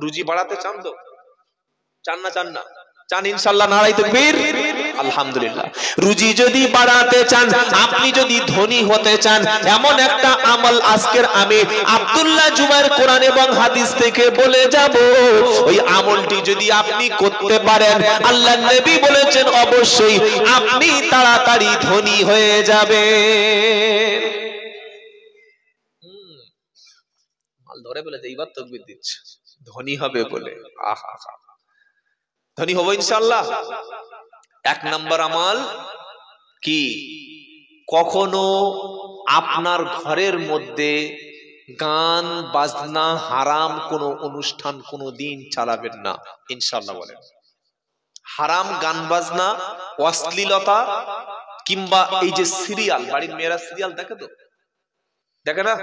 রুজি বাড়াতে চান তো? চান না? চান না? চান ইনশাআল্লাহ? নারায়ে তাকবীর। আলহামদুলিল্লাহ। রুজি যদি বাড়াতে চান, আপনি যদি ধনী হতে চান, এমন একটা আমল আজকের আমি আব্দুল্লাহ জুবায়ের কোরআন এবং হাদিস থেকে বলে যাব। ওই আমলটি যদি আপনি করতে পারেন, আল্লাহর নবী বলেছেন অবশ্যই আপনি তাড়াতাড়ি ধনী হয়ে যাবেন। মাল ধরে বলে যে এইবার তাকবীর দিচ্ছে, ধনী হবে বলে। আহা, ধনী হবো ইনশাআল্লাহ। এক নাম্বার আমল কি? কখনো আপনার ঘরের মধ্যে গান বাজনা, হারাম কোনো অনুষ্ঠান কোনো দিন চালাবেন না ইনশাআল্লাহ বলেন। হারাম গান বাজনা, অশ্লীলতা, কিংবা এই যে সিরিয়াল, বাড়ির মেয়েরা সিরিয়াল দেখে তো? দেখে না?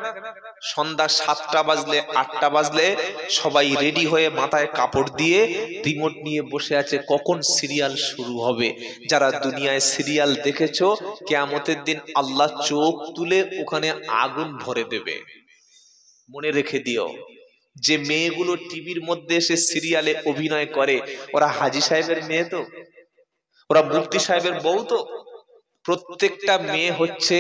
সন্ধ্যা 7টা বাজলে 8টা বাজলে সবাই রেডি হয়ে মাথায় কাপড় দিয়ে রিমোট নিয়ে বসে আছে কখন সিরিয়াল শুরু হবে। যারা দুনিয়ায় সিরিয়াল দেখেছো, কিয়ামতের দিন আল্লাহ চোখ তুলে ওখানে আগুন ভরে দেবে। মনে রেখে দিও, যে মেয়েগুলো টিভির মধ্যে এসে সিরিয়ালে অভিনয় করে, ওরা হাজী সাহেবের মেয়ে তো, ওরা মুফতি সাহেবের বউ তো। প্রত্যেকটা মেয়ে হচ্ছে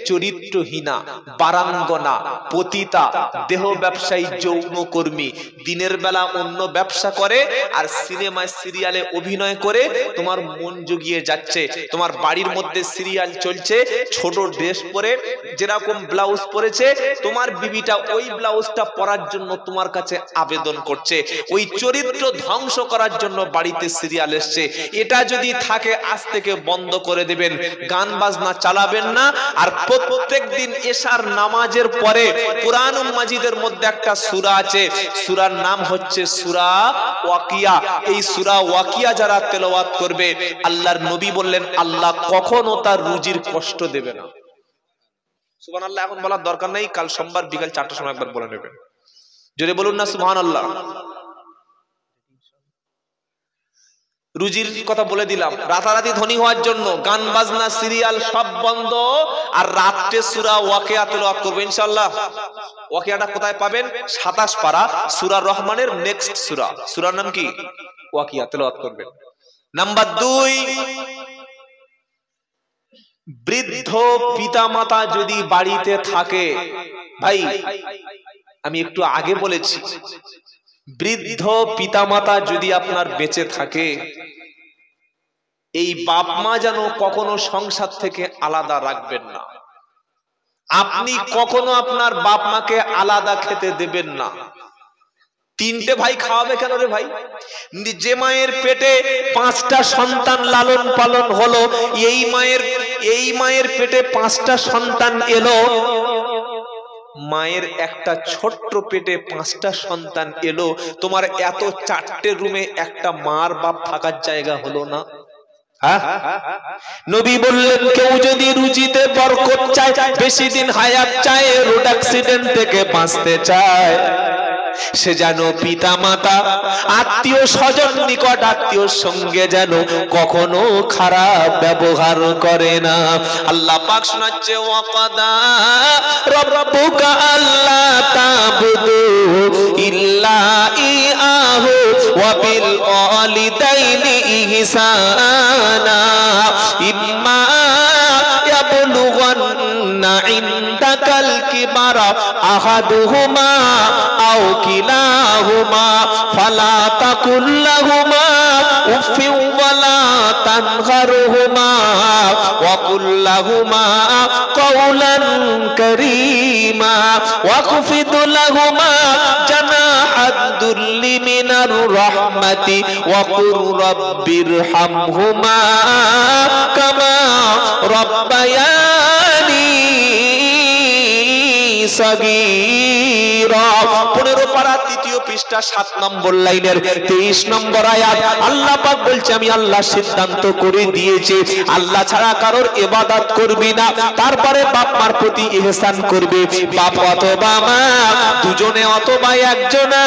চরিত্রহীনা, বারাঙ্গনা, পতিতা, দেহ ব্যবসায়ী, যৌনকর্মী। দিনের বেলা অন্য ব্যবসা করে আর সিনেমায় সিরিয়ালে অভিনয় করে তোমার মন জুগিয়ে যাচ্ছে। তোমার বাড়ির মধ্যে সিরিয়াল চলছে, ছোট ড্রেস পরে, যেরকম ব্লাউজ পরেছে, তোমার বিবিটা ওই ব্লাউজটা পরার জন্য তোমার কাছে আবেদন করছে। ওই চরিত্র ধ্বংস করার জন্য বাড়িতে সিরিয়াল এসছে। এটা যদি থাকে আজ থেকে বন্ধ করে দেবেন। গান বাজনা চালাবেন না। আর প্রত্যেক দিন এশার নামাজের পরে কুরআনুল মাজিদের মধ্যে একটা সূরা আছে, সূরার নাম হচ্ছে সূরা ওয়াকিয়া। এই সূরা ওয়াকিয়া যারা তেলাওয়াত করবে, আল্লাহর নবী বললেন আল্লাহ কখনো তার রুজির কষ্ট দেবে না। সুবহানাল্লাহ। এখন বলার দরকার নাই, কাল সোমবার বিকাল 4টার সময় একবার বলে নেবেন। জোরে বলুন না সুবহানাল্লাহ। রুজির কথা বলে দিলাম। রাতারাতি ধনী হওয়ার জন্য গান বাজনা, সিরিয়াল সব বন্ধ, আর রাতে সূরা ওয়াকিয়া তেলাওয়াত করব ইনশাআল্লাহ। ওয়াকিয়াটা কোথায় পাবেন? 27 পারা সূরা রহমানের নেক্সট সূরা। সূরার নাম কি? ওয়াকিয়া। তেলাওয়াত করবেন। নাম্বার 2, বৃদ্ধ পিতামাতা যদি বাড়িতে থাকে, ভাই আমি একটু আগে বলেছি, বৃদ্ধ পিতামাতা যদি আপনার বেঁচে থাকে, এই বাপ মা যেন কখনো সংসার থেকে আলাদা রাখবেন না। আপনি কখনো আপনার বাপ মাকে আলাদা খেতে দেবেন না। 3টে ভাই খাওয়াবে কেন রে ভাই? যে মায়ের পেটে 5টা সন্তান লালন পালন হলো, এই মায়ের পেটে 5টা সন্তান এলো, মায়ের একটা ছোট্ট পেটে 5টা সন্তান এলো, তোমার এত 4টে রুমে একটা মার বাপ থাকার জায়গা হলো না? নবী বললেন কেউ যদি রুজিতে বরকত চায়, বেশি দিন হায়াত চায়, রোড অ্যাক্সিডেন্ট থেকে বাঁচতে চায়, সে যেন পিতা মাতা, আত্মীয় স্বজন, নিকট আত্মীয়র সঙ্গে যেন কখনো খারাপ ব্যবহার করে না। আল্লাহ পাক শোনাচ্ছে, ওয়াকাদা রাব্বুকা আল্লা তা'বুদু ইল্লা ইয়াহু ওয়া বিল ওয়ালিদাইনি ইহসানা ইম্মা ইয়াবলুগান্না ইনদাকাল কিবারা আহাদুহুমা আও কিলাহুমা ফালা তাকুল লাহুমা উফিন ওয়ালা তানহারহুমা ওয়া কুল লাহুমা কাওলান কারীমা ওয়াখফিদ লাহুমা জানাহাদ দুল্লি মিনার রাহমাতি ওয়া কুর রাব্বিরহামহুমা কামা রাব্বায়ানি সাগীরা। 15 পারা 3য় পৃষ্ঠা 7 নম্বর লাইনের 23 নম্বর আয়াত। আল্লাহ পাক বলছে আমি আল্লাহ সিদ্ধান্ত করে দিয়েছি, আল্লাহ ছাড়া কারোর ইবাদত করবি না। তারপরে বাপ মার প্রতি ইহসান করবে। বাপ অথবা মা দুজনে অথবা একজনা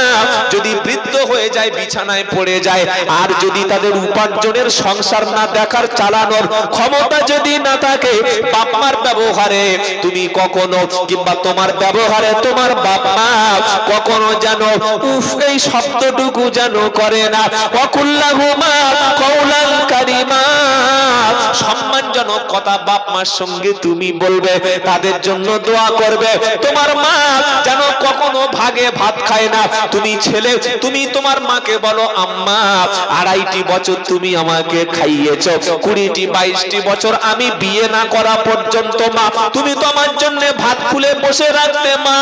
যদি বৃদ্ধ হয়ে যায়, বিছানায় পড়ে যায়। আর যদি তাদের উপার্জনের সংসার না দেখার চালানোর ক্ষমতা যদি না থাকে, বাপ মার ব্যবহারে তুমি কখনো কিংবা তোমার ব্যবহারে তোমার বাপ মা কখনো যেন উফ এই শব্দটুকু যেন করে না। ওয়াকুল্লাহুমা কওলান কারীমা, সম্মানজনক কথা বাপ মার সঙ্গে তুমি বলবে, তাদের জন্য দোয়া করবে। তোমার মা যেন কখনো ভাগে ভাত খায় না। তুমি ছেলে, তুমি তোমার মাকে বলো আম্মা 2.5 বছর তুমি আমাকে খাইয়েছো, 20টি 22টি বছর আমি বিয়ে না করা পর্যন্ত মা তুমি তো আমার জন্য ভাত খুলে বসে রাখতে মা।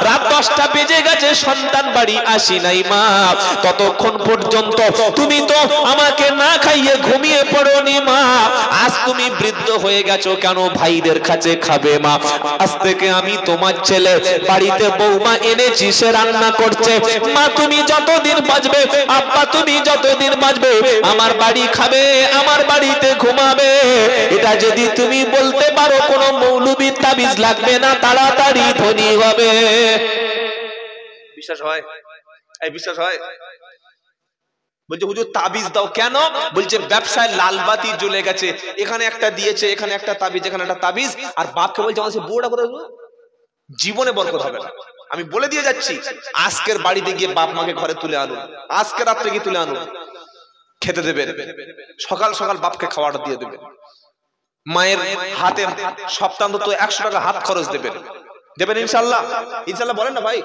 রাত 10টা বেজে গেছে, সন্তান বাড়ি আসি নাই মা, ততক্ষণ পর্যন্ত তুমি তো আমাকে না খাইয়ে ঘুমিয়ে পড়োনি মা। আজ তুমি বৃদ্ধ হয়ে গেছো, কেন ভাইদের কাছে খাবে মা? আজ থেকে আমি তোমার ছেলে, বাড়িতে বৌমা এনেছি, সে রান্না করছে মা, তুমি যতদিন বাঁচবে, আব্বা তুমি যতদিন বাঁচবে আমার বাড়ি খাবে, আমার বাড়িতে ঘুমাবে। এটা যদি তুমি বলতে পারো, কোনো মৌলবীর তাবিজ লাগবে না, তাড়াতাড়ি ধনী হবে। বিশ্বাস হয়? এই বিশ্বাস হয়? বলছে হুজুর তাবিজ দাও। কেন? বলছে ব্যবসায় লালবাতি জ্বলে গেছে, এখানে একটা দিয়েছে, এখানে একটা তাবিজ, এখানে একটা তাবিজ। আর বাপকে বলছে আমার বউটা করে জীবনে বরকত হবে না। আমি বলে দিয়ে যাচ্ছি, আজকের বাড়িতে গিয়ে বাপ মাকে ঘরে তুলে আনুন, আজকে রাত্রে গিয়ে তুলে আনুন, খেতে দেবেন, সকাল সকাল বাপকে খাওয়াটা দিয়ে দেবেন। মায়ের হাতে সপ্তাহ তো 100 টাকা হাত খরচ দেবেন, দেবেন ইনশাল্লাহ? ইনশাল্লাহ বলেন না ভাই।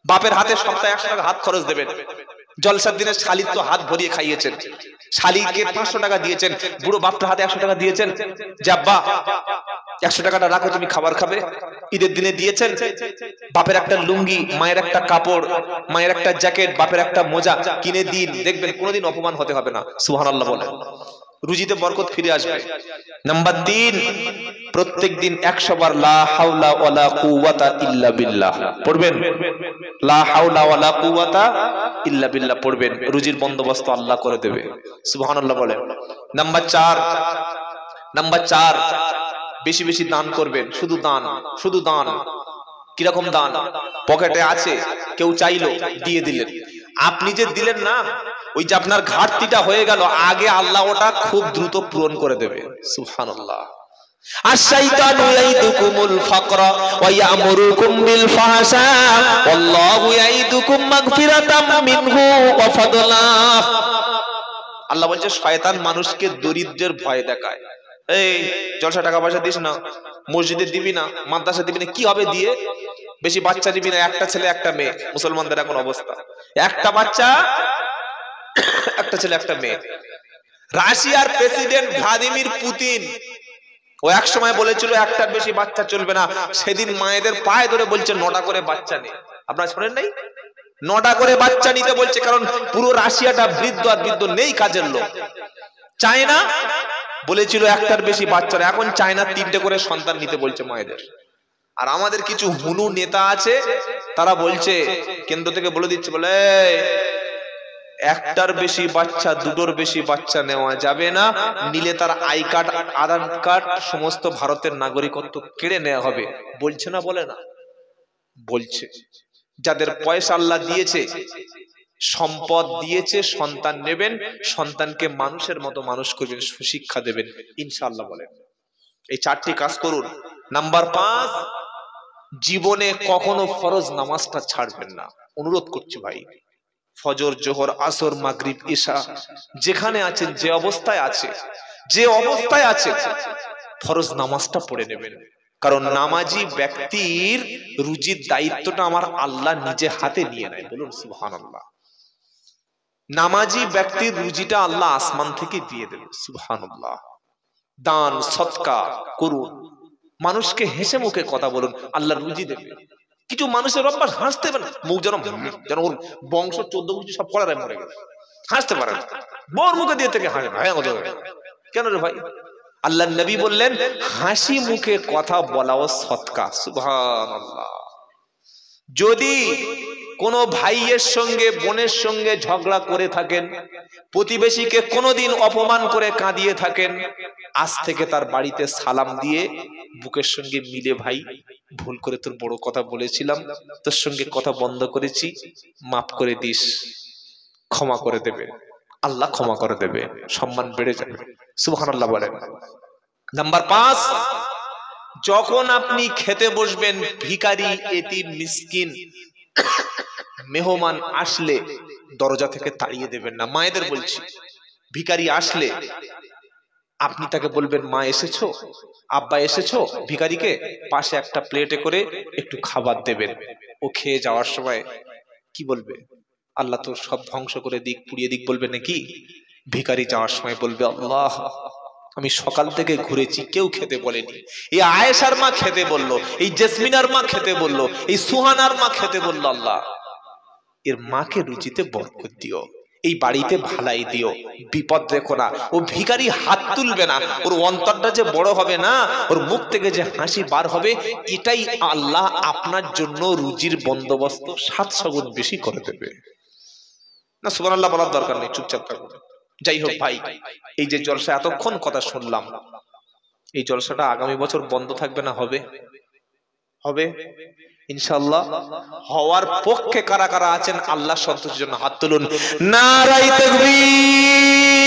বাপের হাতে সপ্তাহে 100 টাকা হাত খরচ দেবেন। জলসার দিনে শালির তো হাত ভরিয়ে খাইয়েছেন, শালিকে 500 টাকা দিয়েছেন, বুড়ো বাপটার হাতে 100 টাকা দিয়েছেন যে আব্বা 100 টাকাটা রাখো, তুমি খাবার খাবে। ঈদের দিনে দিয়েছেন বাপের একটা লুঙ্গি, মায়ের একটা কাপড়, মায়ের একটা জ্যাকেট, বাপের একটা মোজা কিনে দিন, দেখবেন কোনোদিন অপমান হতে হবে না। সুবহানাল্লাহ বলেন, রুজিতে বরকত ফিরে আসবে। নাম্বার 3, প্রত্যেক দিন 100 বার লা হাওলা ওয়ালা কুওয়াতা ইল্লা বিল্লাহ পড়বেন। লা হাওলা ওয়ালা কুওয়াতা ইল্লা বিল্লাহ পড়বেন, রুজির বন্দোবস্ত আল্লাহ করে দেবে। সুবহানাল্লাহ বলেন। নাম্বার 4, বেশি বেশি দান করবেন। শুধু দান, শুধু দান। কিরকম দান? পকেটে আছে, কেউ চাইলো দিয়ে দিলেন, আপনি যে দিলেন না, ওই যে আপনার ঘাটতিটা হয়ে গেল, আগে আল্লাহ ওটা খুব দ্রুত পূরণ করে দেবে। সুবহানাল্লাহ। আশ-শাইতানু ইয়াইদুকুমুল ফাকরা ওয়া ইয়া'মুরুকুম বিল ফাহশা ওয়াল্লাহু ইয়াইদুকুম মাগফিরাতাম মিনহু ওয়া ফাদলা। আল্লাহ বলছে শয়তান মানুষকে দরিদ্রের ভয় দেখায়। এই জলসা টাকা পয়সা দিস না, মসজিদে দিবি না, মাদ্রাসা দিবি না, কি হবে দিয়ে? বেশি বাচ্চা দিবি না, একটা ছেলে একটা মেয়ে। মুসলমানদের এখন অবস্থা, একটা বাচ্চা, একটা ছেলে একটা মেয়ে। রাশিয়ার প্রেসিডেন্ট ভ্লাদিমির পুতিন ও এক সময় বলেছিল একটার বেশি বাচ্চা চলবে না। সেদিন মায়েদের পায়ে ধরে বলছে 9টা করে বাচ্চা নে। আপনারা শোনেন নাই? 9টা করে বাচ্চা নিতে বলছে, কারণ পুরো রাশিয়াটা বৃদ্ধ আর বৃদ্ধ নেই কাজের লোক। চায়না বলেছিল একটার বেশি বাচ্চা, এখন চায়না 3টে করে সন্তান নিতে বলছে মায়েদের। আর আমাদের কিছু হুনু নেতা আছে, তারা বলছে, কেন্দ্র থেকে বলে দিচ্ছে, বলে একটার বেশি বাচ্চা, 2টোর বেশি বাচ্চা নেওয়া যাবে না, নিলে তার আই কার্ড, আধার কার্ড, সমস্ত ভারতের নাগরিকত্ব কেড়ে নেওয়া হবে। বলছে না? বলে না? বলছে। যাদের পয়সা আল্লাহ দিয়েছে, সম্পদ দিয়েছে, সন্তান নেবেন, সন্তানকে মানুষের মতো মানুষ করবেন, সুশিক্ষা দেবেন ইনশাআল্লাহ বলেন। এই 4টি কাজ করুন। নাম্বার 5, জীবনে কখনো ফরজ নামাজটা ছাড়বেন না। অনুরোধ করছি ভাই, ফজর, জোহর, আসর, মাগরিব, ইশা, যেখানে আছেন, যে অবস্থায় আছে, যে অবস্থায় আছে, ফরজ নামাজটা পড়ে নেবেন। কারণ নামাজি ব্যক্তির রুজির দায়িত্বটা আমার আল্লাহ নিজে হাতে নিয়ে নেয়। বলুন সুবহানাল্লাহ। নামাজি ব্যক্তির রুজিটা আল্লাহ আসমান থেকে দিয়ে দেবে। সুবহানাল্লাহ। দান সদকা করুন, মানুষকে হেসে মুখে কথা বলুন, আল্লাহ রুজি দেবে। কিছু মানুষের অভ্যাস হাসতে পারে, মুখ যেন ওর বংশ 14 গোষ্ঠী সব কলারায় মরে গেছে, হাসতে পারে না, বোর মুখে দিয়ে থেকে হাসে। কেন রে ভাই? আল্লাহ নবী বললেন হাসি মুখে কথা বলাও সদকা। সুবহানাল্লাহ। যদি কোনো ভাইয়ের সঙ্গে বোনের সঙ্গে ঝগড়া করে থাকেন, প্রতিবেশীকে কোনোদিন অপমান করে কাঁদিয়ে থাকেন, আজ থেকে তার বাড়িতে সালাম দিয়ে বুকের সঙ্গে মিলে, ভাই ভুল করে তোর বড় কথা বলেছিলাম, তোর সঙ্গে কথা বন্ধ করেছি, মাফ করে দিস, ক্ষমা করে দেবে, আল্লাহ ক্ষমা করে দেবে, সম্মান বেড়ে যাবে। সুবহানাল্লাহ বলেন। নাম্বার 5, যখন আপনি খেতে বসবেন, ভিখারি, এতিম, মিসকিন, মেহমান আসলে দরজা থেকে তাড়িয়ে দেবেন না। মায়েদের বলছি, ভিখারি আসলে আপনি তাকে বলবেন, মা এসেছো, আব্বা এসেছো, ভিখারিকে পাশে একটা প্লেটে করে একটু খাবার দেবেন। ও খেয়ে যাওয়ার সময় কি বলবে? আল্লাহ তো সব ধ্বংস করে দিক, পুড়িয়ে দিক বলবে নাকি? ভিখারি যাওয়ার সময় বলবে, আল্লাহ আমি সকাল থেকে ঘুরেছি, কেউ খেতে বলেনি। এই আয়েশার মা খেতে বললো, এই জেসমিনার মা খেতে বললো, এই সুহানার মা খেতে বললো, আল্লাহ এর মাকে রুচিতে বরকত দিও, এই বাড়িতে ভালাই দিও, বিপদ রেখো না। ও ভিখারি হাত তুলবে না, ওর অন্তরটা যে বড় হবে না, ওর মুখ থেকে যে হাসি বার হবে, এটাই আল্লাহ আপনার জন্য রুজির বন্দোবস্ত 700 গুণ বেশি করে দেবে। না সুবহানাল্লাহ বলার দরকার নেই, চুপচাপ থাকুন। যাই হোক ভাই, এই যে জলসা এতক্ষণ কথা শুনলাম, এই জলসাটা আগামী বছর বন্ধ থাকবে না? হবে? হবে ইনশাআল্লাহ। হওয়ার পক্ষে কারা কারা আছেন আল্লাহ সন্তুষ্টির জন্য হাত তুলুন। নারায়ে তাকবীর।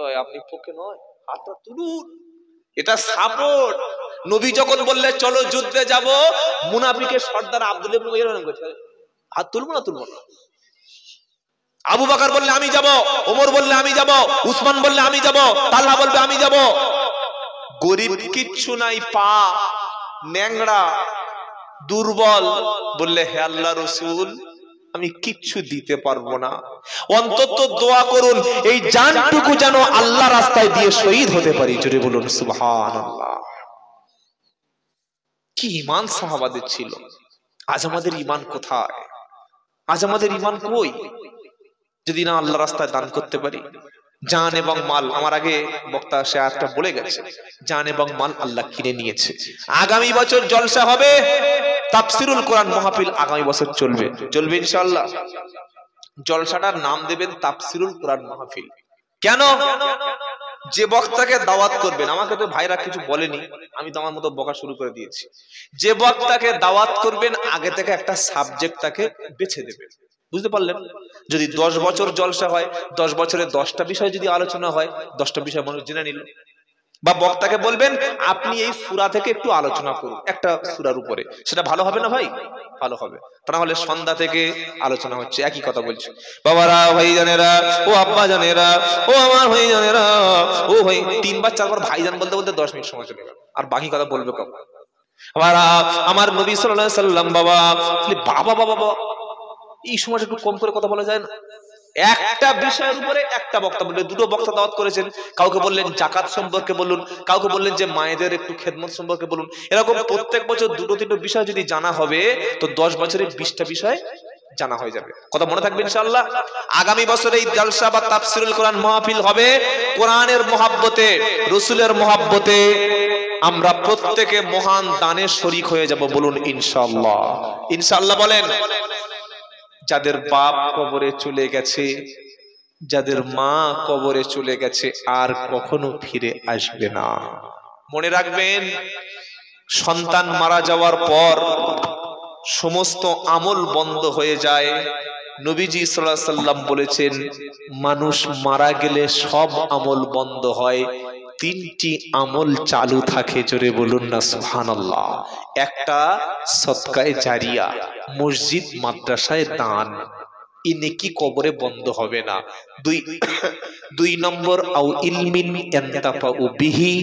ওই আপনি পক্ষে নয়, হাতটা তুলুন, এটা সাপোর্ট। নবী যখন বললে চলো যুদ্ধে যাব, মুনাফিকের সর্দার আব্দুল ইবনে উবাই এরকম করছে, হাত তুলবো না? তুলবো না। আবু বকর বললে আমি যাব, ওমর বললে আমি যাব, উসমান বললে আমি যাব, তালহা বলবে আমি যাব। গরিব কিচ্ছু নাই, পা ন্যাংড়া, দুর্বল, বললে হে আল্লাহ রাসূল আমি কিচ্ছু দিতে পারবো না, অন্তত দোয়া করুন এই জানটুকু যেন আল্লাহ রাস্তায় দিয়ে শহীদ হতে পারি। জোরে বলুন সুবহানাল্লাহ। কি ঈমান সাহাবাদের ছিল! আজ আমাদের ঈমান কোথায়? আজ আমাদের ঈমান কই, যদি না আল্লাহ রাস্তায় দান করতে পারি? জান এবং মাল, আমার আগে বক্তা সে আয়াতটা বলে গেছে, জান এবং মাল আল্লাহ কিনে নিয়েছে। আগামী বছর জলসা হবে, তাফসিরুল কোরআন মাহফিল আগামী বছর চলবে, চলবে ইনশাআল্লাহ। জলসাটার নাম দেবেন তাফসিরুল কোরআন মাহফিল। কেন? যে বক্তাকে দাওয়াত করবেন, আমাকে তো ভাইরা কিছু বলেনি, আমি তো আমার মতো বকা শুরু করে দিয়েছি। যে বক্তাকে দাওয়াত করবেন আগে থেকে একটা সাবজেক্ট তাকে বেছে দেবেন, বুঝতে পারলেন? যদি 10 বছর জলসা হয়, 10 বছরে 10টা বিষয় যদি আলোচনা হয়, 10টা বিষয় মানুষ জেনে নিল। বা বক্তাকে বলবেন আপনি এই সূরা থেকে একটু আলোচনা করুন, একটা সূরার উপরে, সেটা ভালো হবে না ভাই? ভালো হবে। তা না হলে সন্ধ্যা থেকে আলোচনা হচ্ছে, একই কথা বলছে। বাবারা, ভাইজানেরা, ও আব্বা জানেরা, ও আমার ভাইজানেরা, ও ভাই 3 বার 4 বার ভাইজান বলতে বলতে 10 মিনিট সময় চলে গেল, আর বাকি কথা বলবে কখন? আমার নবী সাল্লাল্লাহু আলাইহি সাল্লাম, বাবা বাবা বাবা বাবা, এই সময়টা একটু কম করে কথা বলা যায় না? একটা বিষয়ের উপরে একটা বক্তা বললেন, 2টো বক্তা দাওয়াত করেছেন, কাউকে বললেন যাকাত সম্পর্কে বলুন, কাউকে বললেন যে মায়েদের একটু খেদমত সম্পর্কে বলুন। এরকম প্রত্যেক বছর 2-3টো বিষয় যদি জানা হবে, তো 10 বছরে 20টা বিষয় জানা হয়ে যাবে। কথা মনে থাকবে ইনশাআল্লাহ। আগামী বছর এই জলসা বা তাফসিরুল কোরআন মাহফিল হবে কোরআনের মহব্বতে, রাসূলের মহব্বতে। আমরা প্রত্যেকে মহান দানে শরীক হয়ে যাব, বলুন ইনশাআল্লাহ। ইনশাআল্লাহ বলেন। যাদের বাপ কবরে চলে গেছে, যাদের মা কবরে চলে গেছে, আর কখনো ফিরে আসবে না। মনে রাখবেন, সন্তান মারা যাওয়ার পর সমস্ত আমল বন্ধ হয়ে যায়। নবীজি সাল্লাল্লাহু আলাইহি সাল্লাম বলেছেন, মানুষ মারা গেলে সব আমল বন্ধ হয়, 3টি আমল চালু থাকে। জোরে বলুন না সুবহানাল্লাহ। একটা সদকায়ে জারিয়া, মসজিদ মাদ্রাসায় দান, এই নেকি কবরে বন্ধ হবে না। 2 নম্বর আও ইলমিন ইয়ানতাফাউ বিহি,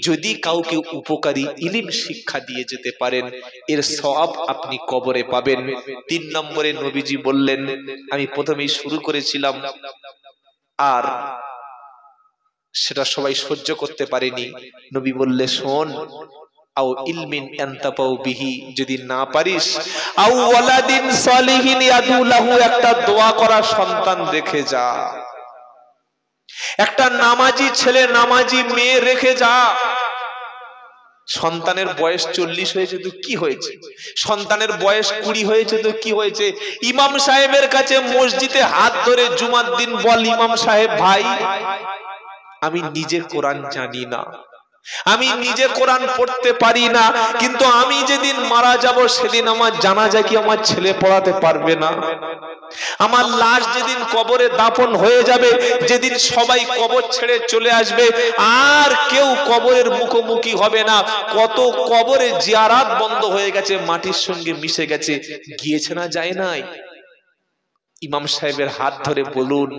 যদি কাউকে উপকারী ইলম শিক্ষা দিয়ে যেতে পারেন, এর সওয়াব আপনি কবরে পাবেন। 3 নম্বরে নবীজি বললেন, আমি প্রথমেই শুরু করেছিলাম আর সেটা সবাই সহ্য করতে পারেনি। নবী বললে, শোন, আও ইলমিন ইয়ানতাফাউ বিহি, যদি না পারিস, আও ওয়ালাদিন সালিহিন ইয়াদু লাহু, একটা দোয়া করা সন্তান রেখে যা, একটা নামাজি ছেলে নামাজি মেয়ে রেখে যা। সন্তানের বয়স 40 হয়েছে তো কি হয়েছে, সন্তানের বয়স 20 হয়েছে তো কি হয়েছে? ইমাম সাহেবের কাছে মসজিদে হাত ধরে জুমার দিন বল, ইমাম সাহেব ভাই আমি নিজে কোরআন জানি না, আমি নিজে কোরআন পড়তে পারি না, কিন্তু আমি যেদিন মারা যাব সেদিন আমার জানাজা কি আমার ছেলে পড়াতে পারবে না? আমার লাশ যেদিন কবরে দাফন হয়ে যাবে, যেদিন সবাই কবর ছেড়ে চলে আসবে, আর কেউ কবরের মুখোমুখি হবে না। কত কবরে জিয়ারাত বন্ধ হয়ে গেছে, মাটির সঙ্গে মিশে গেছে, গিয়েছে না যায় নাই? ইমাম সাহেবের হাত ধরে বলুন,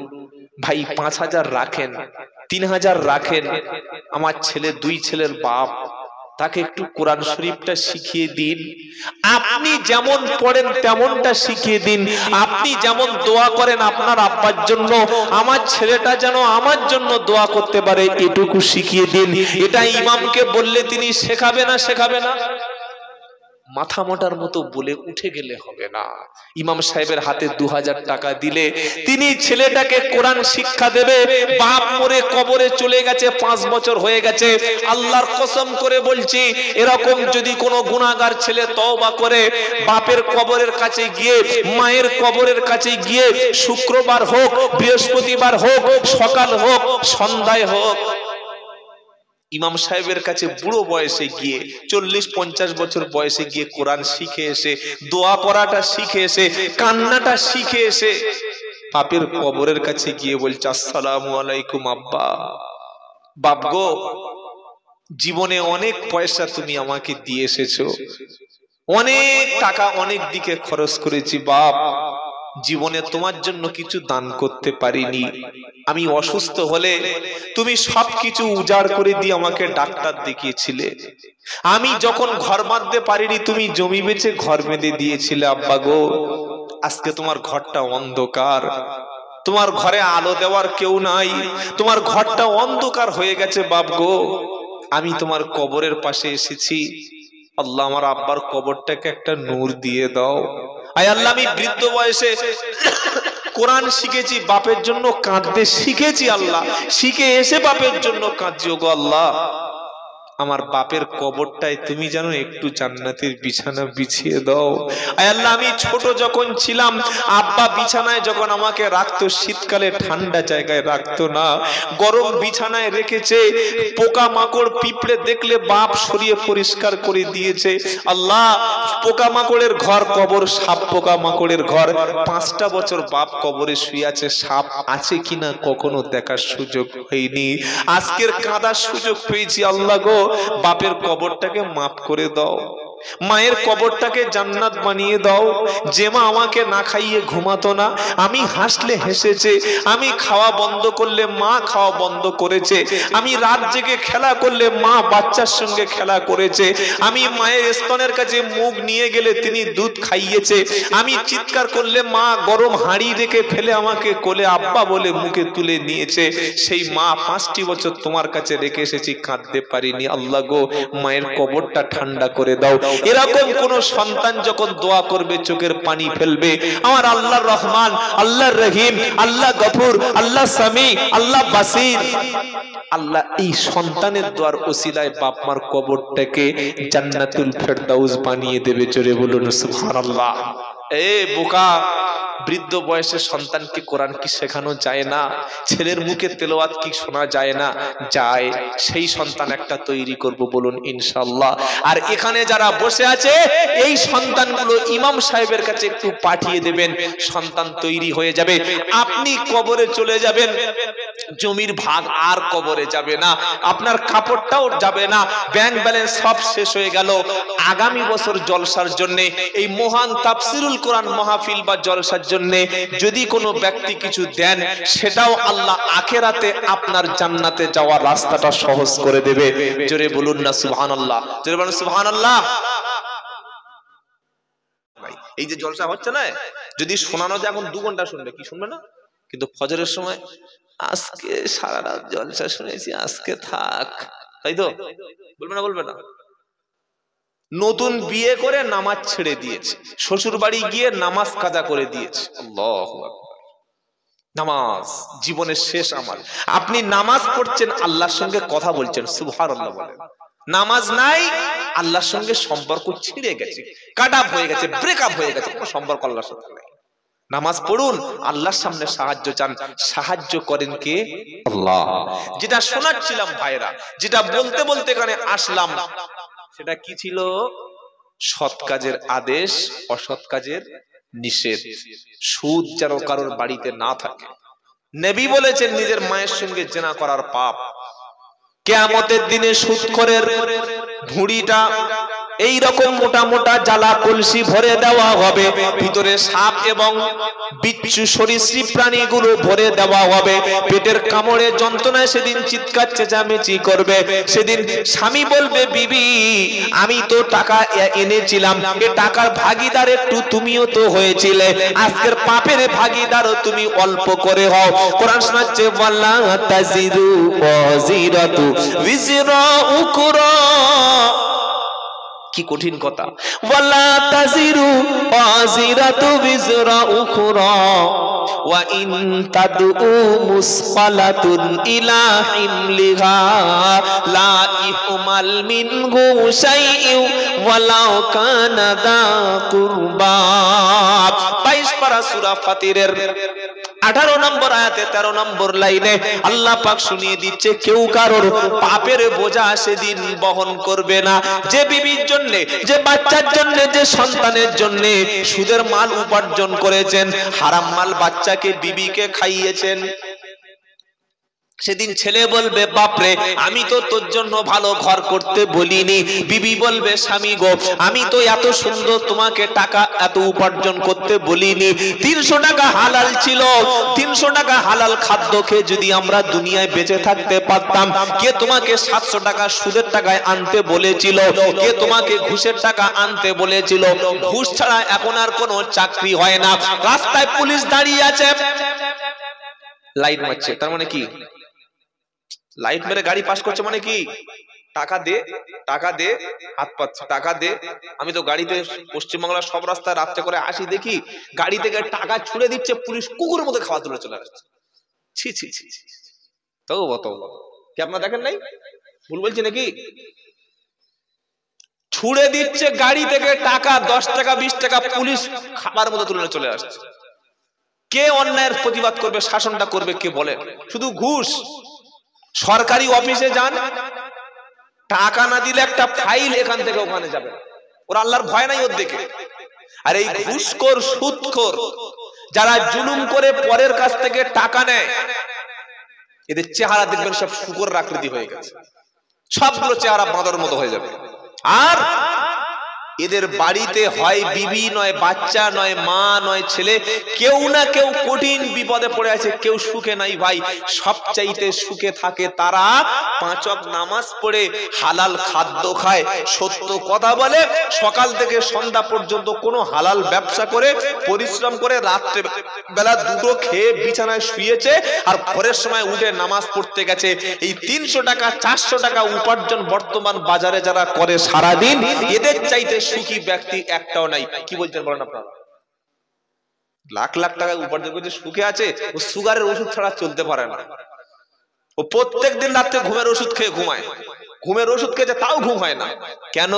ভাই 5,000 রাখেন, 3,000 রাখেন, আমার ছেলে, 2 ছেলের বাপ, তাকে একটু কোরআন শরীফটা শিখিয়ে দিন। আপনি যেমন পড়েন তেমনটা শিখিয়ে দিন। আপনি যেমন দোয়া করেন আপনার আব্বার জন্য, আমার ছেলেটা যেন আমার জন্য দোয়া করতে পারে, এটুকু শিখিয়ে দিন। এটা ইমামকে বললে তিনি শেখাবে না? শেখাবে না? মাথা মোটার মতো বলে উঠে গেলে হবে না। ইমাম সাহেবের হাতে 2,000 টাকা দিলে তিনি ছেলেটাকে কোরআন শিক্ষা দেবে। বাপ মরে কবরে চলে গেছে, 5 বছর হয়ে গেছে। আল্লাহর কসম করে বলছি, এরকম যদি কোনো গুনাহগার ছেলে তওবা করে বাপের কবরের কাছে গিয়ে, মায়ের কবরের কাছে গিয়ে, শুক্রবার হোক, বৃহস্পতিবার হোক, সকাল হোক, সন্ধ্যায় হোক, ইমাম সাহেবের কাছে বুড়ো বয়সে গিয়ে, 40-50 বছর বয়সে গিয়ে কোরআন শিখে এসে, দোয়া করাটা শিখে এসে, কান্নাটা শিখে এসে, বাপের কবরের কাছে গিয়ে বলছে, আসসালামু আলাইকুম আব্বা, বাপ গো, জীবনে অনেক পয়সা তুমি আমাকে দিয়ে এসেছো, অনেক টাকা অনেক দিকে খরচ করেছি বাপ, জীবনে তোমার জন্য কিছু দান করতে পারিনি। আমি অসুস্থ হলে তুমি সবকিছু উজাড় করে দিয়ে আমাকে ডাক্তার দেখিয়েছিলে। আমি যখন ঘর বাঁধতে পারিনি তুমি জমি বেচে ঘর বেঁধে দিয়েছিলে আব্বা গো। আজকে তোমার ঘরটা অন্ধকার, তোমার ঘরে আলো দেওয়ার কেউ নাই, তোমার ঘরটা অন্ধকার হয়ে গেছে বাপ গো। আমি তোমার কবরের পাশে এসেছি, আল্লাহ আমার আব্বার কবরটাকে একটা নূর দিয়ে দাও। আয় আল্লাহ, আমি বৃদ্ধ বয়সে কোরআন শিখেছি, বাপের জন্য কাঁদতে শিখেছি আল্লাহ, শিখে এসে বাপের জন্য কাঁদছি, ওগো আল্লাহ আমার বাপের কবরটায় তুমি যেন একটু জান্নাতের বিছানা বিছিয়ে দাও। আয় আল্লাহ, আমি ছোট যখন ছিলাম আব্বা বিছানায় যখন আমাকে রাখতো, শীতকালে ঠান্ডা জায়গায় রাখতো না, গরম বিছানায় রেখেছে। পোকা মাকড় পিঁপড়ে দেখলে বাপ সরিয়ে পরিষ্কার করে দিয়েছে। আল্লাহ, পোকা মাকড়ের ঘর কবর, সাপ পোকা মাকড়ের ঘর। 5টা বছর বাপ কবরে শুয়ে আছে, সাপ আছে কিনা কখনো দেখার সুযোগ হয়নি। আজকের কাঁদার সুযোগ পেয়েছি আল্লাহ গো, বাপের কবরটাকে মাফ করে দাও, মায়ের কবরটাকে জান্নাত বানিয়ে দাও। যে মা আমাকে না খাইয়ে ঘুমাতো না, আমি হাসলে হেসেছে, আমি খাওয়া বন্ধ করলে মা খাওয়া বন্ধ করেছে, আমি রাত জেগে খেলা করলে মা বাচ্চার সঙ্গে খেলা করেছে, আমি মায়ের স্তনের কাছে মুখ নিয়ে গেলে তিনি দুধ খাইয়েছে, আমি চিৎকার করলে মা গরম হাঁড়ি রেখে ফেলে আমাকে কোলে আব্বা বলে মুখে তুলে নিয়েছে। সেই মা 5টি বছর তোমার কাছে রেখে এসেছি, কাঁদতে পারিনি। আল্লাহ গো, মায়ের কবরটা ঠান্ডা করে দাও। এরকম কোন সন্তান যখন দোয়া করবে চোখের পানি ফেলবে, আমার আল্লাহ রহমান, আল্লাহ রহিম, আল্লাহ গফুর, আল্লাহ সামি, আল্লাহ বাসির, আল্লাহ এই সন্তানের দোয়ার ওসিলায় বাপ মার কবরটাকে জান্নাতুল ফেরদাউস বানিয়ে দেবে। জোরে বলুন সুবহানাল্লাহ। এ বোকা, বৃদ্ধ বয়সে সন্তানকে কোরআন কি শেখানো যায় না? ছেলের মুখে তেলাওয়াত কি শোনা যায় না? যায়। সেই সন্তান একটা তৈরি করব, বলুন ইনশাআল্লাহ। আর এখানে যারা বসে আছে এই সন্তানগুলো ইমাম সাহেবের কাছে একটু পাঠিয়ে দেবেন, সন্তান তৈরি হয়ে যাবে। আপনি কবরে চলে যাবেন, জমির ভাগ আর কবরে যাবে না, আপনার কাপড়টাও যাবে না, ব্যাংক ব্যালেন্স সব শেষ হয়ে গেল। আগামী বছর জলসার জন্য, এই মহান তাফসিরুল কোরআন মাহফিল বা জলসার জন্য যদি কোনো ব্যক্তি কিছু দেন, সেটাও আল্লাহ আখিরাতে আপনার জান্নাতে যাওয়ার রাস্তাটা সহজ করে দেবে। জোরে বলুন না সুবহানাল্লাহ, জোরে বলুন সুবহানাল্লাহ। এই যে জলসা হচ্ছে না, যদি শোনানো যায় এখন 2 ঘন্টা শুনবে, কি শুনবে না? কিন্তু ফজরের সময় আজকে সারা রাত জলসা শুনেছি, আজকে থাক, তাই তো বলবে না? বলবে না? নতুন বিয়ে করে নামাজ ছেড়ে দিয়েছে, শ্বশুর বাড়ি গিয়ে নামাজ কাজা করে দিয়েছে। আল্লাহু আকবার। নামাজ জীবনের শেষ আমল। আপনি নামাজ পড়ছেন, আল্লাহর সঙ্গে কথা বলছেন, সুবহানাল্লাহ বলেন। নামাজ নাই, আল্লাহর সঙ্গে সম্পর্ক ছিঁড়ে গেছে, কাট আপ হয়ে গেছে, ব্রেক আপ হয়ে গেছে, কোনো সম্পর্ক আল্লাহর সাথে নাই। নামাজ পড়ুন, আল্লাহর সামনে সাহায্য চান, সাহায্য করেন কে? আল্লাহ। যেটা শোনাচ্ছিলাম ভাইরা, যেটা বলতে বলতে এখানে আসলাম, সেটা কি ছিল? সৎ কাজের আদেশ, অসৎ কাজের নিষেধ। সুদ যেন কারোর বাড়িতে না থাকে। নবী বলেছেন নিজের মায়ের সঙ্গে জেনা করার পাপ। কিয়ামতের দিনে সুদখোরের ভুঁড়িটা এইরকম মোটা মোটা জ্বালা কলসি ভরে দেওয়া হবে, ভিতরে সাপ এবং বিচ্ছু সরীসৃপ প্রাণীগুলো ভরে দেওয়া হবে। পেটের কামড়ে যন্ত্রণায় সেদিন চিৎকার চেঁচামেচি করবে। সেদিন স্বামী বলবে, বিবি আমি তো টাকা এনেছিলাম, এ টাকার ভাগীদার একটু তুমিও তো হয়েছিলে, আজকের পাপের ভাগীদারও তুমি অল্প করে হও। কোরআন শোনাচ্ছে, ওয়ালা তাজিরু ওয়াজিরাতু বিজরা উখরা। কি কঠিন কথা, ওয়ালা তাজিরু ওয়াজিরাতু বিজরা উখরা ওয়া ইন তাদউ মুসকালাতুন ইলা হিমলিহা লা ইহমাল মিনহু শাইউ ওয়ালাউ কানা দা কুরবা। 22 পারা সূরা ফাতিরের 18 নম্বর আয়াতে 13 নম্বর লাইনে আল্লাহ পাক শুনিয়ে দিচ্ছে, কেউ কারোর পাপের বোঝা সেদিন বহন করবে না। যে বিবির জন্য, যে বাচ্চার জন্য, যে সন্তানের জন্য সুদের মাল উপার্জন করেছেন, হারাম মাল বাচ্চাকে বিবিকে খাইয়েছেন, সেদিন ছেলে বলবে, বাপরে আমি তো তোর জন্য ভালো ঘর করতে বলিনি। বিবি বলবে, স্বামী গো আমি তো এত সুন্দর তোমাকে টাকা এত উপার্জন করতে বলিনি। 300 টাকা হালাল ছিল, 300 টাকা হালাল খাদ্য খেয়ে যদি আমরা দুনিয়ায় বেঁচে থাকতে পারতাম, কে তোমাকে 700 টাকা সুদের টাকায় আনতে বলেছিল? কে তোমাকে ঘুষের টাকা আনতে বলেছিল? ঘুষ ছাড়া এখন আর কোনো চাকরি হয় না। রাস্তায় পুলিশ দাঁড়িয়ে আছে, লাইট মারছে, তার মানে কি? লাইট মেরে গাড়ি পাস করছে মানে কি? টাকা দে, টাকা দে, হাত পাচ্ছে, টাকা দে। আমি তো গাড়িতে পশ্চিমবাংলার সব রাস্তায় রাত্রে করে আসি, দেখি গাড়ি থেকে টাকা ছুড়ে দিচ্ছে, পুলিশ কুকুরের মতো খাওয়া তুলে চলে আসছে। ছি ছি ছি, তওবা তওবা। কি আপনারা দেখেন নাই? ভুল বলছি নাকি? ছুড়ে দিচ্ছে গাড়ি থেকে টাকা, 10 টাকা 20 টাকা, পুলিশ খাবার মতো তুলে চলে আসছে। কে অন্যায়ের প্রতিবাদ করবে, শাসনটা করবে কে বলেন? শুধু ঘুষ। সরকারি অফিসে যান, টাকা না দিলে একটা ফাইল এখান থেকে ওখানে যাবে, ওর আল্লাহর ভয় নাই ওর দেখে। আর এই ঘুষখোর, সুদখোর, যারা জুলুম করে পরের কাছ থেকে টাকা নেয়, এদের চেহারা দেখবেন সব শুকরের আকৃতি হয়ে গেছে, সবগুলো চেহারা বাঁদরের মতো হয়ে যাবে। আর এদের বাড়িতে হয় বিবি নয় বাচ্চা নয় মা নয় ছেলে, কেউ না কেউ কঠিন বিপদে পড়ে আছে, কেউ সুখে নাই ভাই। সবচাইতে সুখে থাকে তারা 5 ওয়াক্ত নামাজ পড়ে হালাল খাদ্য খায়, সত্য কথা বলে, সকাল থেকে সন্ধ্যা পর্যন্ত কোনো হালাল ব্যবসা করে পরিশ্রম করে রাত্রে বেলা দুটো খেয়ে বিছানায় শুয়েছে, আর ভোরের সময় উঠে নামাজ পড়তে গেছে। এই 300 টাকা 400 টাকা উপার্জন বর্তমান বাজারে যারা করে সারাদিন, এদের চাইতে সুখী ব্যক্তি একটাও নাই। কি বলছেন বলেন আপনারা? লাখ লাখ টাকা উপার্জন করছে, সুখে আছে। ও সুগারের ওষুধ ছাড়া চলতে পারে না। ও প্রত্যেক দিন রাতে ঘুমের ওষুধ খেয়ে ঘুমায়, ঘুমের ওষুধ খেয়েছে তাও ঘুম হয় না। কেন?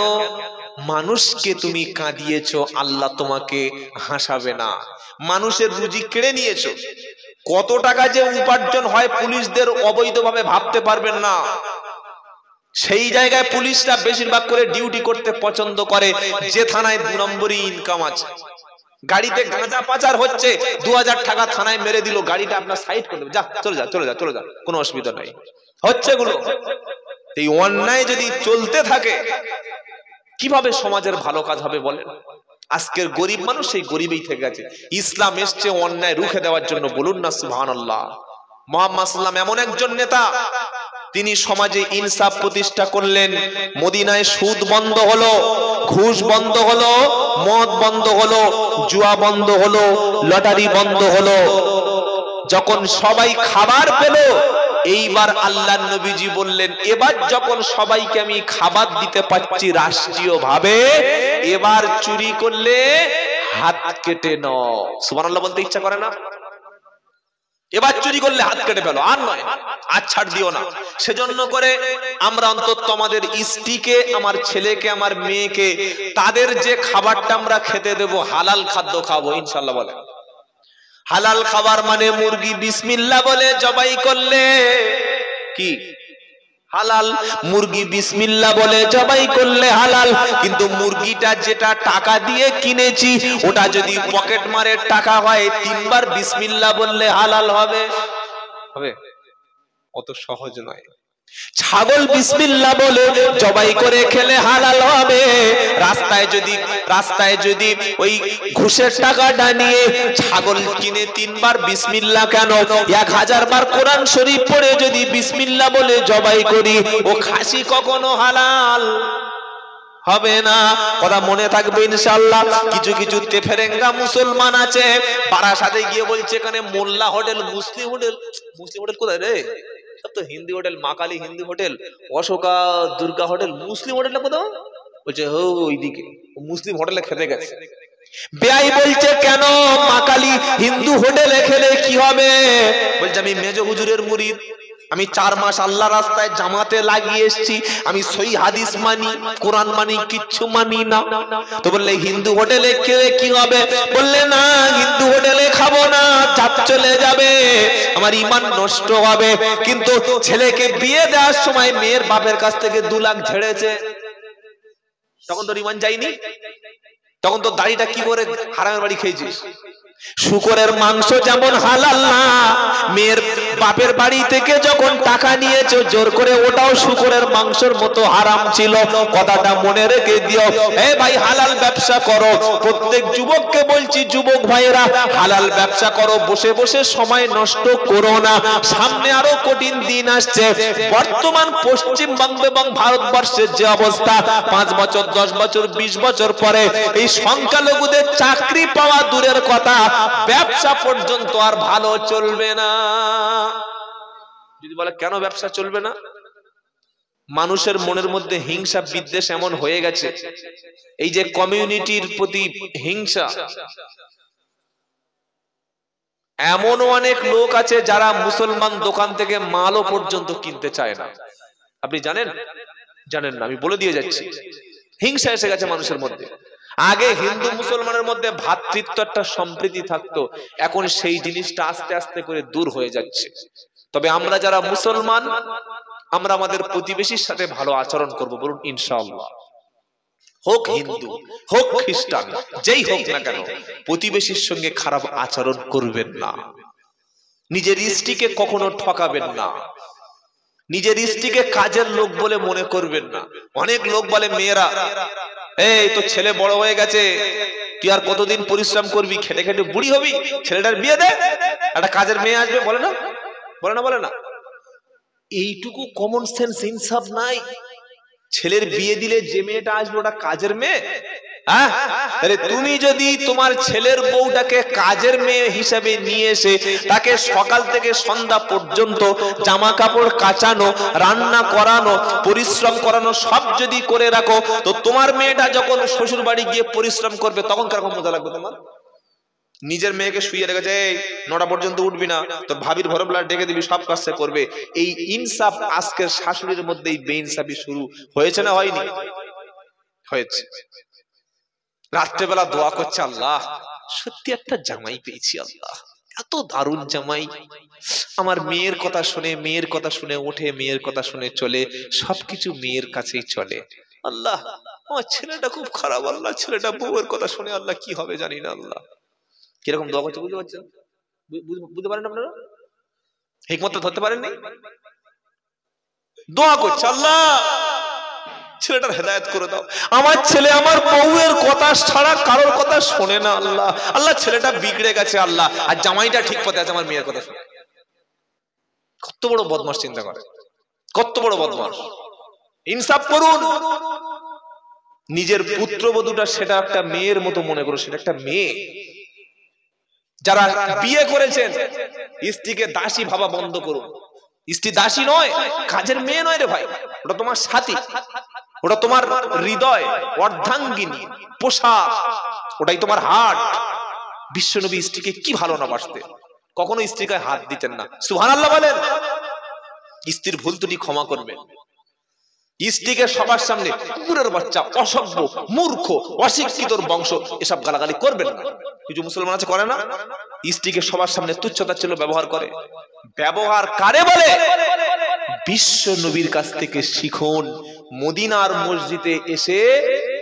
মানুষকে তুমি কাঁদিয়েছো, আল্লাহ তোমাকে হাসাবে না। মানুষের রুজি কেড়ে নিয়েছো। কত টাকা যে উপার্জন হয় পুলিশদের অবৈধভাবে ভাবতে পারবেন না। সেই জায়গায় পুলিশরা বেশিরভাগ করে ডিউটি করতে পছন্দ করে যে থানায় 2 নম্বরই ইনকাম আছে। গাড়িতে গাঁজা পাচার হচ্ছে, 2000 টাকা থানায় মেরে দিল, গাড়িটা আপনার সাইড করে দেবে, যা চলে যা চলে যা চলে যা, কোনো অসুবিধা নাই। হচ্ছে গুলো। এই অন্যায় যদি চলতে থাকে, কিভাবে সমাজের ভালো কাজ হবে বলেন? আজকের গরিব মানুষ সেই গরিবই থেকে গেছে। ইসলাম এসছে অন্যায় রুখে দেওয়ার জন্য, বলুন না সুবহানাল্লাহ। মুহাম্মদ সাল্লাল্লাহু এমন একজন নেতা, তিনি সমাজে ইনসাফ প্রতিষ্ঠা করলেন। মদিনায় সুদ বন্ধ হলো, ঘুষ বন্ধ হলো, মদ বন্ধ হলো, জুয়া বন্ধ হলো, লটারি বন্ধ হলো। যখন সবাই খাবার পেল, এইবার আল্লাহর নবীজি বললেন, এবার যখন সবাইকে আমি খাবার দিতে পারছি রাষ্ট্রীয় ভাবে, এবার চুরি করলে হাত কেটে নাও। সুবহানাল্লাহ বলতে ইচ্ছা করে না? এবার চুরি করলে হাত কেটে ফেলো, আর নয়, আর ছাড় দিও না। সেজন্য করে আমরা অন্তত আমাদের স্ত্রীকে, আমার ছেলেকে, আমার মেয়েকে, তাদের যে খাবারটা আমরা খেতে দেবো হালাল খাদ্য খাবো ইনশাআল্লাহ বলে। হালাল খাবার মানে মুরগি বিসমিল্লাহ বলে জবাই করলে কি হালাল, মুরগি বিসমিল্লাহ বলে জবাই করলে হালাল। কিন্তু মুরগিটা যেটা টাকা দিয়ে কিনেছি ওটা যদি পকেট মারের টাকা হয় 3 বার বিসমিল্লাহ বললে হালাল হবে? হবে? অত সহজ নয়। ছাগল বিসমিল্লাহ বলে জবাই করে খেলে হালাল হবে। রাস্তায় যদি ওই ঘুষের টাকাটা নিয়ে ছাগল কিনে 3 বার বিসমিল্লাহ কেন 1000 বার কোরআন শরীফ পড়ে যদি বিসমিল্লাহ বলে জবাই করি ও খাসি কখনো হালাল হবে না। কথা মনে থাকবে ইনশাআল্লাহ। কিছু কিছু তেফেরেঙ্গা মুসলমান আছে পাড়ার সাথে গিয়ে বলছে এখানে মোল্লা হোটেল, মুসলিম হোটেল। মুসলিম হোটেল কোথায় রে? সব তো হিন্দি হোটেল, মা কালী হিন্দি হোটেল, অশোকা দুর্গা হোটেল। মুসলিম হোটেলটা কোথাও? বলছে ওইদিকে মুসলিম হোটেলে খেতে গেছে। বেয়াই বলছে কেন মা কালী হিন্দু হোটেলে খেলে কি হবে? বলছে আমি মেজ হুজুরের মুরিদ, আমি 4 মাস আল্লাহ রাস্তায় জামাতে লাগিয়ে এসেছি, আমি সহি হাদিস মানি, কোরআন মানি, কিচ্ছু মানি না। তো বললে হিন্দু হোটেলে খেলে কি হবে? বললে না হিন্দু হোটেলে খাবো না, জাত চলে যাবে, আমার ঈমান নষ্ট হবে। কিন্তু ছেলেকে বিয়ে দেওয়ার সময় মেয়ের বাপের কাছ থেকে 2 লাখ ঝেড়েছে, তখন তোর ঈমান যায়নি? তখন তো দাড়িটা কি করে হারামের বাড়ি খেয়েছিস? শুকরের মাংস যেমন হালাল না, মেয়ের বাপের বাড়ি থেকে যখন টাকা নিয়েছো জোর করে ওটাও শুকরের মাংসের মতো হারাম ছিল। কথাটা মনে রেখে দিও। এ ভাই হালাল ব্যবসা করো। প্রত্যেক যুবককে বলছি, যুবক ভাইয়েরা হালাল ব্যবসা করো, বসে বসে সময় নষ্ট করো না। সামনে আরো কঠিন দিন আসছে। বর্তমান পশ্চিমবঙ্গ এবং ভারতবর্ষের যে অবস্থা, 5 বছর 10 বছর 20 বছর পরে এই সংখ্যালঘুদের চাকরি পাওয়া দূরের কথা, ব্যবসা পর্যন্ত আর ভালো চলবে না। যদি বলে কেন ব্যবসা চলবে না? মানুষের মনের মধ্যে হিংসা বিদ্বেষ এমন হয়ে গেছে, এই যে কমিউনিটির প্রতি হিংসা। এমন অনেক লোক আছে যারা মুসলমান দোকান থেকে মালও পর্যন্ত কিনতে চায় না। আপনি জানেন? জানেন না, আমি বলে দিয়ে যাচ্ছি। হিংসা এসে গেছে মানুষের মধ্যে। আগে হিন্দু মুসলমানের মধ্যে ভ্রাতৃত্ব একটা সম্প্রীতি থাকতো, এখন সেই জিনিসটা আস্তে আস্তে করে দূর হয়ে যাচ্ছে। তবে আমরা যারা মুসলমান, আমরা আমাদের প্রতিবেশীর সাথে ভালো আচরণ করব, বলুন ইনশাআল্লাহ। হোক হিন্দু, হোক খ্রিস্টান, যেই হোক না কেন, প্রতিবেশীর সঙ্গে খারাপ আচরণ করবেন না। নিজের স্ত্রীকে কখনো ঠকাবেন না, নিজের স্ত্রীকে কাজের লোক বলে মনে করবেন না। অনেক লোক বলে মেয়েরা, এই তো ছেলে বড় হয়ে গেছে, তুই আর কতদিন পরিশ্রম করবি, খেটে খেটে বুড়ি হবি, ছেলেটার বিয়ে দে, একটা কাজের মেয়ে আসবে। বলে না, বলে না, বলে না। এইটুকু কমন সেন্স ইনসাফ নাই। ছেলের বিয়ে দিলে যে মেয়েটা আসবে ওটা কাজের মেয়ে? হ্যাঁ, তাহলে তুমি যদি তোমার ছেলের বউটাকে কাজের মেয়ে হিসেবে নিয়ে এসে তাকে সকাল থেকে সন্ধ্যা পর্যন্ত জামা কাপড় কাচানো, রান্না করানো, পরিশ্রম করানো সব যদি করে রাখো, তো তোমার মেয়েটা যখন শ্বশুর বাড়ি গিয়ে পরিশ্রম করবে তখন কিরকম মজা লাগবে তোমার? নিজের মেয়েকে শুয়ে রেখেছে, 9টা পর্যন্ত উঠবি না, তোর ভাবির ভরবলা ডেকে দিবি, সব কাজ করবে। এই ইনসাফ আজকের শাশুড়ির মধ্যে এই বেইনসাফি শুরু হয়েছে না হয়নি? হয়েছে। রাত্রেবেলা দোয়া করছে, আল্লাহ সত্যি একটা জামাই পেয়েছি, আল্লাহ এত দারুণ জামাই, আমার মেয়ের কথা শুনে, মেয়ের কথা শুনে ওঠে, মেয়ের কথা শুনে চলে, সবকিছু মেয়ের কাছেই চলে। আল্লাহ আমার ছেলেটা খুব খারাপ, আল্লাহ ছেলেটা বউয়ের কথা শুনে, আল্লাহ কি হবে জানি না। আল্লাহ কিরকম দোয়া করছে বুঝতে পারছেন? বুঝতে পারেন আপনারা? হিকমত ধরতে পারেননি? দোয়া করছে, আল্লাহ ছেলেটার হেদায়েত করে দাও, আমার ছেলে আমার বউয়ের কথা ছাড়া কারোর কথা শোনে না। আল্লাহ, আল্লাহ ছেলেটা বিগড়ে গেছে, আল্লাহ আর জামাইটা ঠিক পথে আছে, আমার মেয়ের কথা শোনে। কত বড় বদমাশ, চিন্তা করে, কত বড় বদমাশ। ইনসাফ করুন। নিজের পুত্রবধূটা সেটা একটা মেয়ের মতো মনে করো, সেটা একটা মেয়ে। যারা বিয়ে করেছেন স্ত্রীকে দাসী ভাবা বন্ধ করুন। স্ত্রী দাসী নয়, কাজের মেয়ে নয় রে ভাই, ওটা তোমার সাথী, ওটা তোমার হৃদয়, অর্ধাঙ্গিনী, পোশাক, ওটাই তোমার হার্ট। বিশ্বনবী স্ত্রীকে কি ভালো না বাসতেন, কখনো স্ত্রীকে হাত দিতেন না। সুবহানাল্লাহ বলেন। স্ত্রীর ভুল ত্রুটি ক্ষমা করবেন। স্ত্রীকে সবার সামনে কুকুরের বাচ্চা, অসভ্য, মূর্খ, অশিক্ষিতর বংশ এসব গালাগালি করবেন না। কিছু মুসলমান আছে করে না, স্ত্রীকে সবার সামনে তুচ্ছতাচ্ছিল্য ব্যবহার করে, ব্যবহার কারে বলে? বিশ্ব নবীর কাছ থেকে শিখুন। মদিনার মসজিদে এসে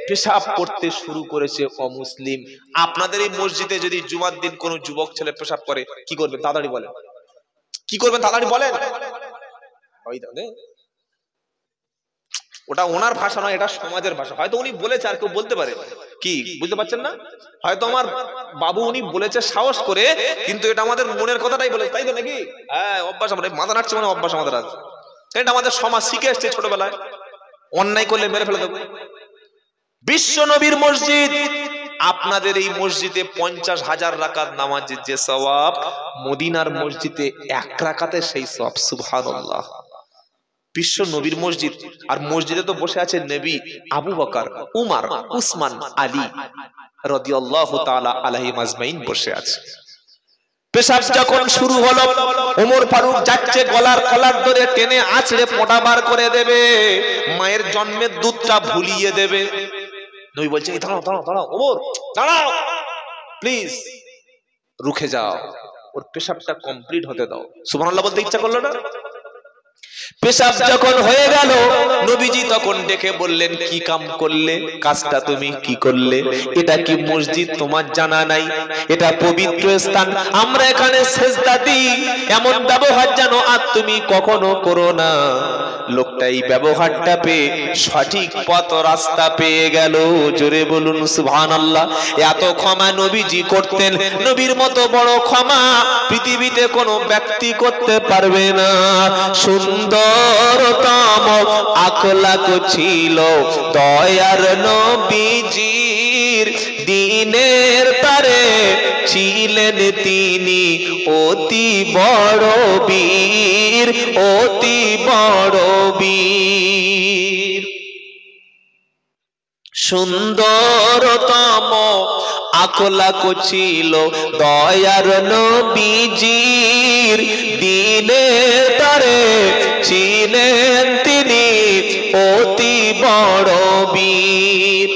পেশাব করতে শুরু করেছে অমুসলিম। আপনাদের এই মসজিদে যদি জুমার দিন কোন যুবক ছেলে পেশাব করে, কি করবেন? তাড়াতাড়ি বলেন, কি করবেন? তাড়াতাড়ি বলেন। ওটা ওনার ভাষা নয়, এটা সমাজের ভাষা। হয়তো উনি বলেছে, আর কেউ বলতে পারে। কি বুঝতে পারছেন না? হয়তো আমার বাবু উনি বলেছে সাহস করে, কিন্তু এটা আমাদের মনের কথাটাই বলেছে, তাই তো নাকি? হ্যাঁ, অভ্যাস। আমরা মাথা নাড়ছে মানে অভ্যাস আমাদের আছে। এটা আমাদের সমাজ শিখে এসছে ছোটবেলায়, অন্যায় করলে মেরে ফেলে দেবো। বিশ্ব নবীর মসজিদ, আপনাদের এই মসজিদে 50,000 রাকাত নামাজের যে সওয়াব, মদিনার মসজিদে 1 রাকাতে সেই সওয়াব। সুবহানাল্লাহ। বিশ্ব নবীর মসজিদ, আর মসজিদে তো বসে আছে নবী, আবু বকর, উমর, উসমান, আলী রাদিয়াল্লাহু তাআলা আলাইহিম আজমাইন বসে আছে। পেশাব যখন শুরু হলো, ওমর ফারুক যাচ্ছে, গলার কলার ধরে টেনে আছড়ে পোঁটা বার করে দেবে, মায়ের জন্মের দুধটা ভুলিয়ে দেবে। নবী বলছে, দাঁড়াও দাঁড়াও দাঁড়াও ওমর, দাঁড়াও প্লিজ, রুখে যাও, ওর পেশাবটা কমপ্লিট হতে দাও। সুবহানাল্লাহ বলতে ইচ্ছা করলো না? পেশাব যখন হয়ে গেল, নবীজি তখন ডেকে বললেন, কি কাম করলে? কাজটা তুমি কি করলে? এটা কি মসজিদ তোমার জানা নাই? এটা পবিত্র স্থান, আমরা এখানে সেজদা দিই। এমন ব্যবহার যেন আর তুমি কখনো করো না। লোকটা এই ব্যবহারটা পেয়ে সঠিক পথ রাস্তা পেয়ে গেল। জোরে বলুন সুবহানাল্লাহ। এত ক্ষমা নবীজি করতেন, নবীর মতো বড় ক্ষমা পৃথিবীতে কোনো ব্যক্তি করতে পারবে না। সুন্দরতম আখলাক ছিল দয়ার নবীজির, দিনের তারে ছিলেন তিনি অতি বড় বীর, অতি বড় বীর। সুন্দরতম আখলাক ছিল দয়ার নবীজির, দিনের তারে ছিলেন তিনি অতি বড় বীর।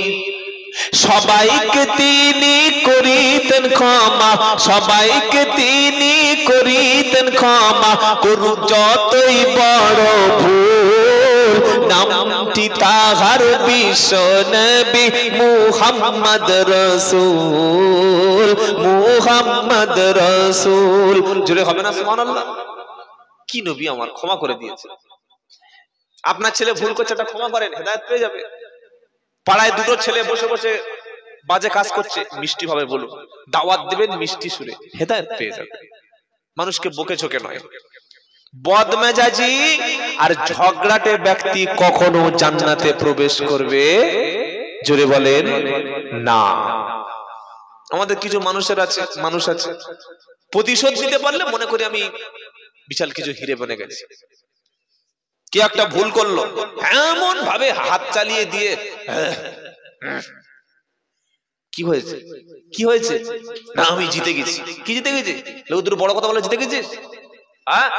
সবাইকে তিনি করিতেন ক্ষমা, সবাইকে তিনি করিতেন ক্ষমা, করুক যতই বড় ভুল, নামটি তাহার বিশ্ব নবী মুহাম্মদ রাসূল, মুহাম্মদ রাসূল। জোরে হবে না সুবহানাল্লাহ? কি নবী আমার, ক্ষমা করে দিয়েছে। আপনার ছেলে ভুল করছে, এটা ক্ষমা করেন, হেদায়েত পেয়ে যাবে। পাড়ায় দুটো ছেলে বসে বসে বাজে কাজ করছে, মিষ্টি ভাবে বলুন, দাওয়াত দিবেন মিষ্টি সুরে, হেদায়েত পেয়ে যাবে। মানুষকে বকে ঝোঁকে নয়। বদমেজাজি আর ঝগড়াটে ব্যক্তি কখনো জান্নাতে প্রবেশ করবে? জোরে বলেন না। আমাদের কিছু মানুষ আছে প্রতিশোধ নিতে পারলে মনে করি আমি বিশাল কিছু হিরে বনে গেছি। কি একটা ভুল করলো, এমন ভাবে হাত চালিয়ে দিয়ে, কি হয়েছে কি হয়েছে? না আমি জিতে গেছি। কি জিতে গেছি? লোক দুটো বড় কথা বলে জিতে গেছিস? হ্যাঁ,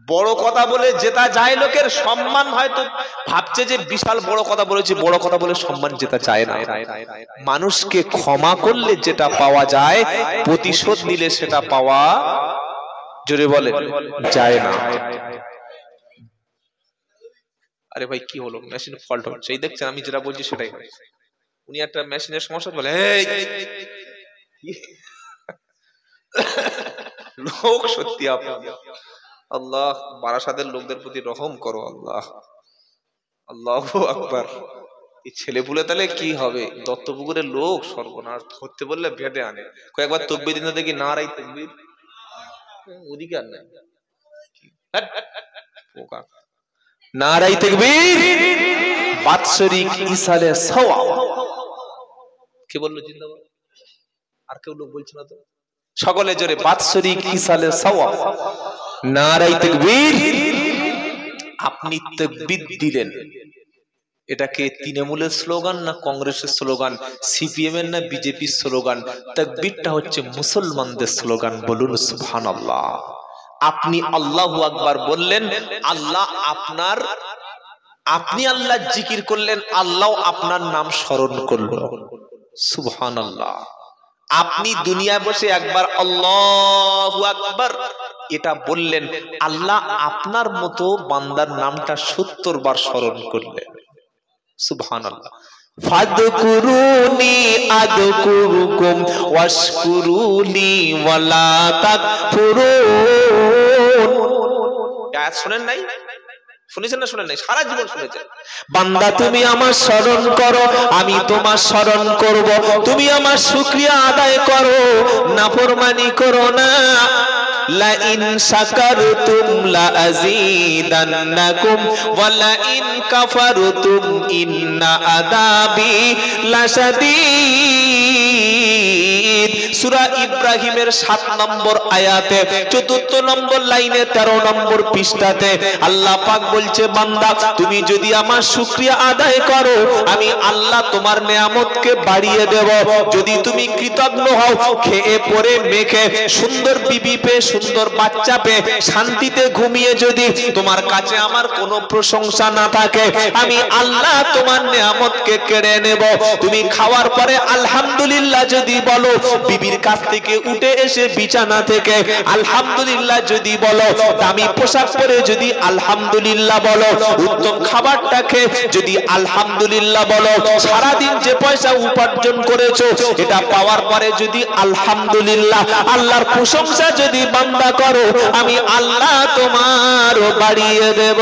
বড় কথা বলে জেতা যায় লোকের সম্মান, হয়তো ভাবছে যে বিশাল বড় কথা বলেছি, বড় কথা বলে সম্মান জেতা যায় না। মানুষকে ক্ষমা করলে যেটা পাওয়া যায়, প্রতিশোধ নিলে সেটা পাওয়া, জোরে বলে, যায় না। আরে ভাই কি হলো? মেশিন ফল্ট হচ্ছে, এই দেখছেন আমি যেটা বলছি সেটাই হয়। উনি একটা মেশিনের সমস্যা বলে, লোক সত্যি আপনাদের, আল্লাহ বারাসাতের লোকদের প্রতি রহম করো আল্লাহ। আল্লাহু আকবার। এই ছেলে পুলে তাহলে কি হবে? দত্তপুকুরের লোক সর্বনাশ, ধরতে বললে বেঁধে আনে। কয়েকবার তকবীর দিন দেখি, না রাই তকবীর, ওদিকে আর নাই, নারাই তাকবীর, বাৎসরিক ইসালে সওয়াব। কে বললো জিন্দাবাদ? আর কেউ লোক বলছে না তো? সকলে জোরে বাৎসরিক ইসালে সওয়াব, নারাই তাকবীর। আপনি তাকবীর দিলেন, এটাকে তৃণমূলের স্লোগান না কংগ্রেসের স্লোগান, সিপিএম এর না বিজেপির স্লোগান? তাকবীরটা হচ্ছে মুসলমানদের স্লোগান। বলুন সুবহানাল্লাহ। আপনি আল্লাহু আকবার বললেন, আল্লাহ আপনি আল্লাহ জিকির করলেন, আল্লাহ আপনার নাম স্মরণ করলো। সুবহানাল্লাহ। আপনি দুনিয়ায় বসে একবার আল্লাহু আকবার এটা বললেন, আল্লাহ আপনার মতো বান্দার নামটা 70 বার স্মরণ করলেন। সুবহানাল্লাহ। ফাদকুরুনি আদকুরুকুম ওয়াশকুরুলি ওয়ালা তাকফুরুন। আয়াত শুনেন নাই? শুনেছেন না শুনেন নাই? সারা জীবন শুনেছেন। বান্দা তুমি আমার স্মরণ করো, আমি তোমার স্মরণ করব। তুমি আমার শুকরিয়া আদায় করো, নাফরমানি করো না। লা ইন শাকারতুম লা আযীদান্নাকুম ওয়া লা ইন কাফারতুম ইন্না আযাবি লাশাদীদ। সূরা ইব্রাহিমের 7 নম্বর আয়াতে 4 নম্বর লাইনে 13 নম্বর পৃষ্ঠাতে আল্লাহ পাক বলছে, বান্দা তুমি যদি আমার শুকরিয়া আদায় করো, আমি আল্লাহ তোমার নেয়ামতকে বাড়িয়ে দেব। যদি তুমি কৃতজ্ঞ হও, খেয়ে পরে মেখে সুন্দর বিবি পেয়ে, সুন্দর বাচ্চা পেয়ে শান্তিতে ঘুমিয়ে যদি তোমার কাছে আমার কোনো প্রশংসা না থাকে, আমি আল্লাহ তোমার নেয়ামতকে কেড়ে নেব। তুমি খাওয়ার পরে আলহামদুলিল্লাহ যদি বলো, বিবির কাছ থেকে উঠে এসে বিছানা থেকে আলহামদুলিল্লাহ যদি বলো, দামি পোশাক পরে যদি আলহামদুলিল্লাহ বলো, উত্তম খাবারটা খেয়ে যদি আলহামদুলিল্লাহ বলো, সারাদিন যে পয়সা উপার্জন করেছো এটা পাওয়ার পরে যদি আলহামদুলিল্লাহ আল্লাহর প্রশংসা যদি বান্দা করো, আমি আল্লাহ তোমার বাড়িয়ে দেব।